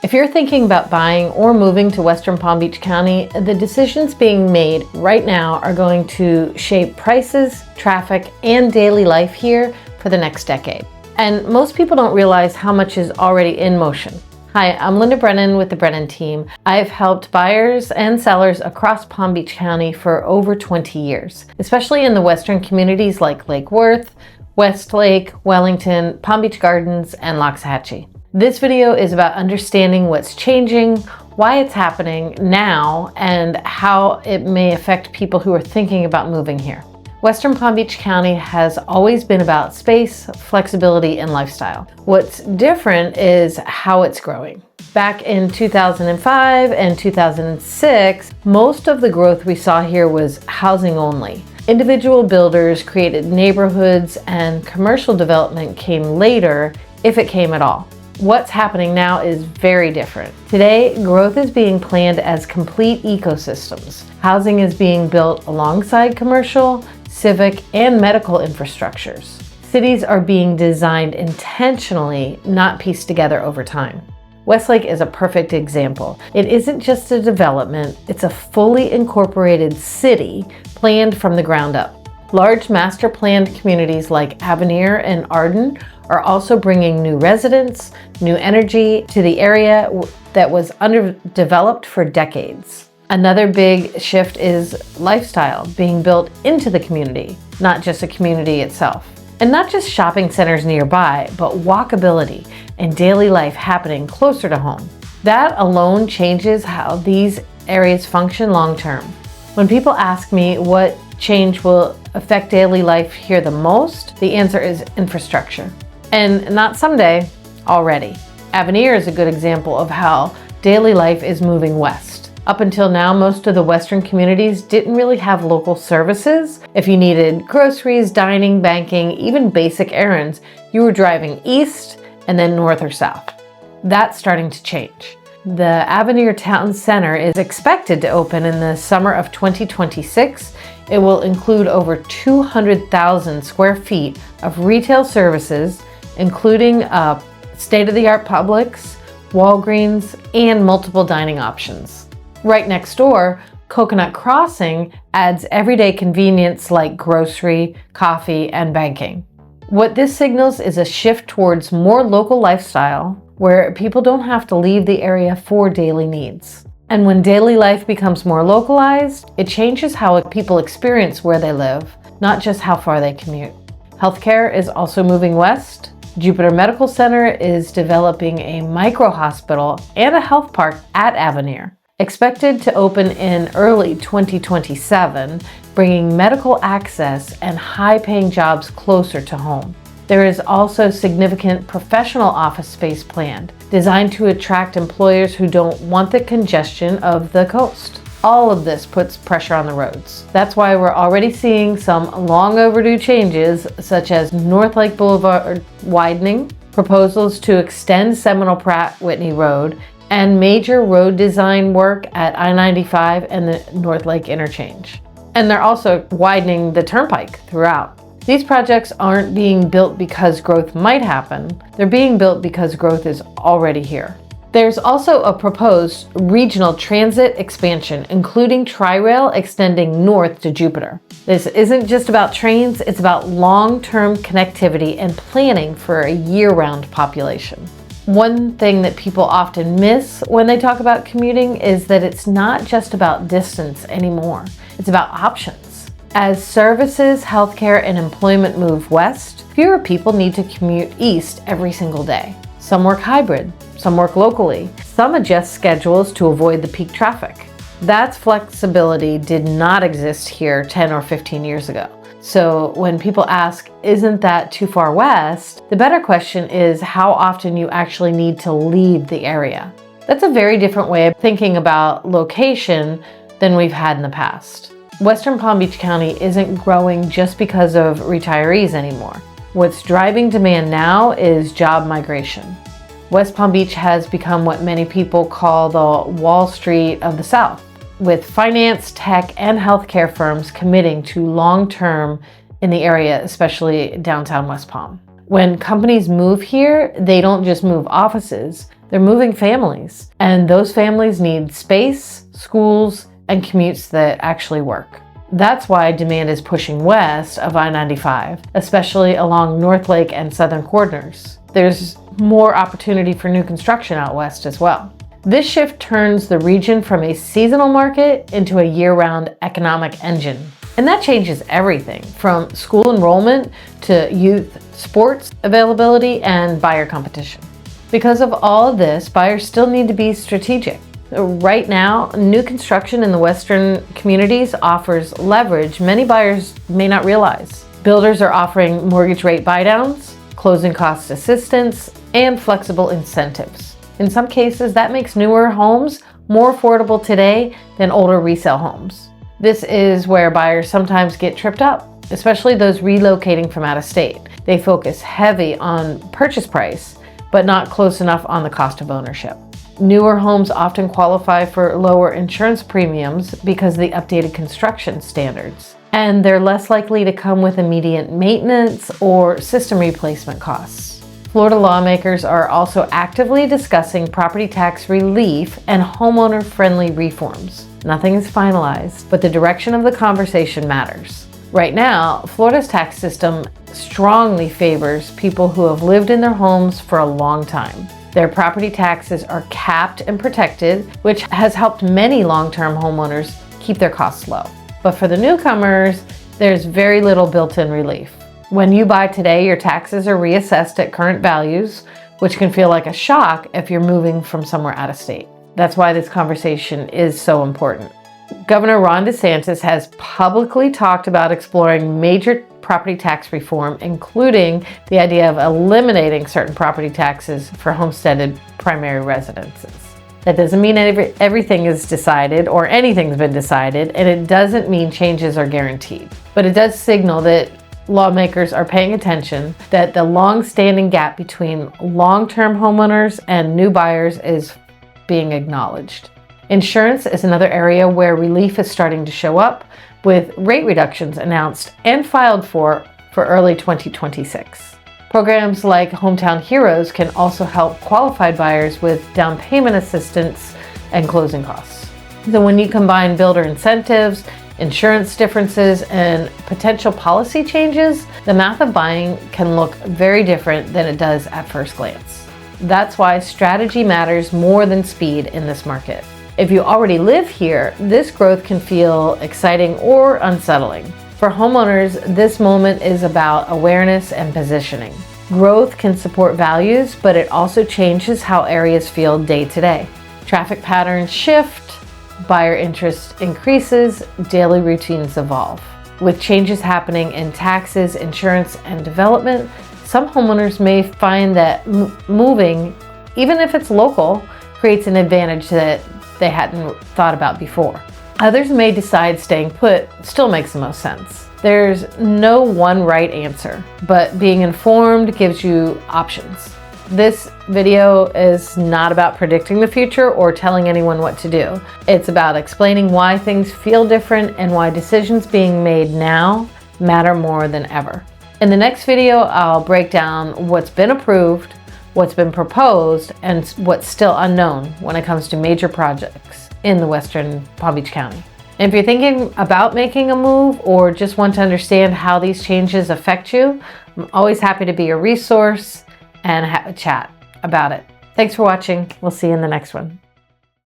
If you're thinking about buying or moving to Western Palm Beach County, the decisions being made right now are going to shape prices, traffic, and daily life here for the next decade. And most people don't realize how much is already in motion. Hi, I'm Linda Brennan with the Brennan team. I've helped buyers and sellers across Palm Beach County for over 20 years, especially in the western communities like Lake Worth, Westlake, Wellington, Palm Beach Gardens, and Loxahatchee. This video is about understanding what's changing, why it's happening now, and how it may affect people who are thinking about moving here. Western Palm Beach County has always been about space, flexibility, and lifestyle. What's different is how it's growing. Back in 2005 and 2006, most of the growth we saw here was housing only. Individual builders created neighborhoods, and commercial development came later, if it came at all. What's happening now is very different. Today, growth is being planned as complete ecosystems. Housing is being built alongside commercial, civic, and medical infrastructures. Cities are being designed intentionally, not pieced together over time. Westlake is a perfect example. It isn't just a development, it's a fully incorporated city planned from the ground up. Large master planned communities like Avenir and Arden are also bringing new residents, new energy to the area that was underdeveloped for decades. Another big shift is lifestyle being built into the community, not just a community itself. And not just shopping centers nearby, but walkability and daily life happening closer to home. That alone changes how these areas function long term. When people ask me what change will affect daily life here the most, the answer is infrastructure. And not someday, already. Avenir is a good example of how daily life is moving west. Up until now, most of the western communities didn't really have local services. If you needed groceries, dining, banking, even basic errands, you were driving east and then north or south. That's starting to change. The Avenir Town Center is expected to open in the summer of 2026. It will include over 200,000 square feet of retail services, including state-of-the-art Publix, Walgreens, and multiple dining options. Right next door, Coconut Crossing adds everyday convenience like grocery, coffee, and banking. What this signals is a shift towards more local lifestyle where people don't have to leave the area for daily needs. And when daily life becomes more localized, it changes how people experience where they live, not just how far they commute. Healthcare is also moving west. Jupiter Medical Center is developing a micro-hospital and a health park at Avenir, expected to open in early 2027, bringing medical access and high-paying jobs closer to home. There is also significant professional office space planned, designed to attract employers who don't want the congestion of the coast. All of this puts pressure on the roads. That's why we're already seeing some long overdue changes, such as North Lake Boulevard widening, proposals to extend Seminole Pratt Whitney Road, and major road design work at I-95 and the North Lake interchange. And they're also widening the turnpike throughout. These projects aren't being built because growth might happen. They're being built because growth is already here. There's also a proposed regional transit expansion, including Tri-Rail extending north to Jupiter. This isn't just about trains, it's about long-term connectivity and planning for a year-round population. One thing that people often miss when they talk about commuting is that it's not just about distance anymore. It's about options. As services, healthcare, and employment move west, fewer people need to commute east every single day. Some work hybrid, some work locally, some adjust schedules to avoid the peak traffic. That flexibility did not exist here 10 or 15 years ago. So when people ask, isn't that too far west? The better question is how often you actually need to leave the area. That's a very different way of thinking about location than we've had in the past. Western Palm Beach County isn't growing just because of retirees anymore. What's driving demand now is job migration. West Palm Beach has become what many people call the Wall Street of the South, with finance, tech, and healthcare firms committing to long-term in the area, especially downtown West Palm. When companies move here, they don't just move offices, They're moving families, and those families need space, schools, and commutes that actually work. That's why demand is pushing west of I-95, especially along North Lake and southern corridors. There's more opportunity for new construction out west as well. This shift turns the region from a seasonal market into a year-round economic engine. And that changes everything from school enrollment to youth sports availability and buyer competition. Because of all of this, buyers still need to be strategic. Right now, new construction in the western communities offers leverage many buyers may not realize. Builders are offering mortgage rate buydowns, closing cost assistance, and flexible incentives. In some cases, that makes newer homes more affordable today than older resale homes. This is where buyers sometimes get tripped up, especially those relocating from out of state. They focus heavy on purchase price, but not close enough on the cost of ownership. Newer homes often qualify for lower insurance premiums because of the updated construction standards, and they're less likely to come with immediate maintenance or system replacement costs. Florida lawmakers are also actively discussing property tax relief and homeowner-friendly reforms. Nothing is finalized, but the direction of the conversation matters. Right now, Florida's tax system strongly favors people who have lived in their homes for a long time. Their property taxes are capped and protected, which has helped many long-term homeowners keep their costs low. But for the newcomers, there's very little built-in relief. When you buy today, your taxes are reassessed at current values, which can feel like a shock if you're moving from somewhere out of state. That's why this conversation is so important. Governor Ron DeSantis has publicly talked about exploring major property tax reform, including the idea of eliminating certain property taxes for homesteaded primary residences. That doesn't mean everything is decided or anything's been decided, and it doesn't mean changes are guaranteed. But it does signal that lawmakers are paying attention, that the long-standing gap between long-term homeowners and new buyers is being acknowledged. Insurance is another area where relief is starting to show up, with rate reductions announced and filed for early 2026. Programs like Hometown Heroes can also help qualified buyers with down payment assistance and closing costs. So when you combine builder incentives, insurance differences, and potential policy changes, the math of buying can look very different than it does at first glance. That's why strategy matters more than speed in this market. If you already live here, this growth can feel exciting or unsettling. For homeowners, this moment is about awareness and positioning. Growth can support values, but it also changes how areas feel day to day. Traffic patterns shift, buyer interest increases, daily routines evolve. With changes happening in taxes, insurance, and development, some homeowners may find that moving, even if it's local, creates an advantage that they hadn't thought about before. Others may decide staying put still makes the most sense. There's no one right answer, but being informed gives you options. This video is not about predicting the future or telling anyone what to do. It's about explaining why things feel different and why decisions being made now matter more than ever. In the next video, I'll break down what's been approved, what's been proposed, and what's still unknown when it comes to major projects in the Western Palm Beach County. And if you're thinking about making a move or just want to understand how these changes affect you, I'm always happy to be a resource and have a chat about it. Thanks for watching. We'll see you in the next one.